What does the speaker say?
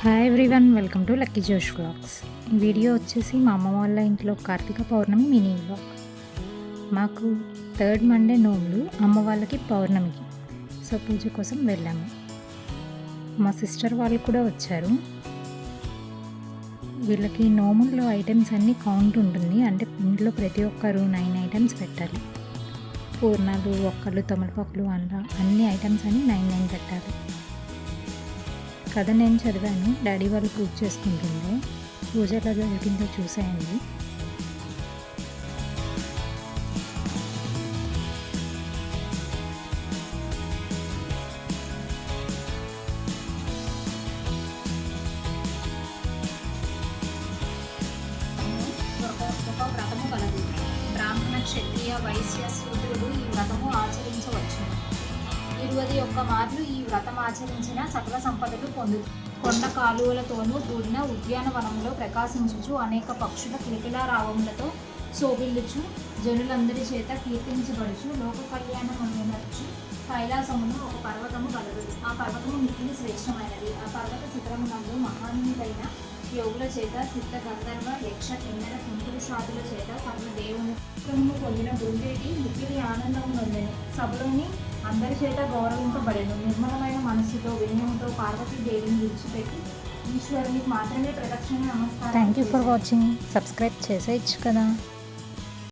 Hi everyone, welcome to lucky జోష్ vlogs. ఈ video వచ్చేసి మా అమ్మ వాళ్ళ ఇంట్లో కార్తీక పౌర్ణమి మినీ వ్లాగ్. మాకు థర్డ్ మండే నోములు, అమ్మ వాళ్ళకి పౌర్ణమికి. సో పూజ కోసం వెళ్ళాము. మా సిస్టర్ వాళ్ళు కూడా వచ్చారు. వీళ్ళకి నోముల్లో ఐటమ్స్ అన్నీ కౌంట్ ఉంటుంది, అంటే ఇంట్లో ప్రతి ఒక్కరు 9 ఐటమ్స్ పెట్టాలి. పూర్ణాలు, ఒక్కలు, తమలపాకులు అన్ని ఐటమ్స్ అని 9 పెట్టాలి. కథ నేను చదివాను, డాడీ వాళ్ళు పూజ చేసుకుంటుండే. పూజ ఎలా జరిగిందో చూసేయండి. ఒక వ్రతము కలదు. బ్రాహ్మణ, క్షత్రియ, వైశ్య, శూద్రుడు ఈ వ్రతము ఆచరించవచ్చు. 21 మార్లు ఈ వ్రతం ఆచరించిన సకల సంపదలు పొందు. కొండ కాలువలతోనూ కూడిన ఉద్యానవనంలో ప్రకాశించుచు అనేక పక్షుల కిలకిలారావములతో శోభిల్లుచు జనులందరి చేత కీర్తించబడుచు లోక కళ్యాణమనర్చు కైలాసమును ఒక పర్వతము కలదు. ఆ పర్వతము మిక్కిలి శ్రేష్టమైనది. ఆ పర్వత శిఖరమునందు మహానీయులైన యోగుల చేత సిద్ధ గంధర్వ యక్ష కిన్నెర కింపురుషాదుల చేత సకల దేవుని పొందిన బృందేటి మిక్కిలి ఆనందం నొందెను. సభలోని అందరి చేత గౌరవింపబడెను. నిర్మలమైన మనస్సుతో వినయంతో పార్వతీదేవిని విడిచిపెట్టి ఈశ్వరునికి మాత్రమే ప్రదక్షిణ నమస్కారం. Thank you for watching. Subscribe చేసేయచ్చు కదా.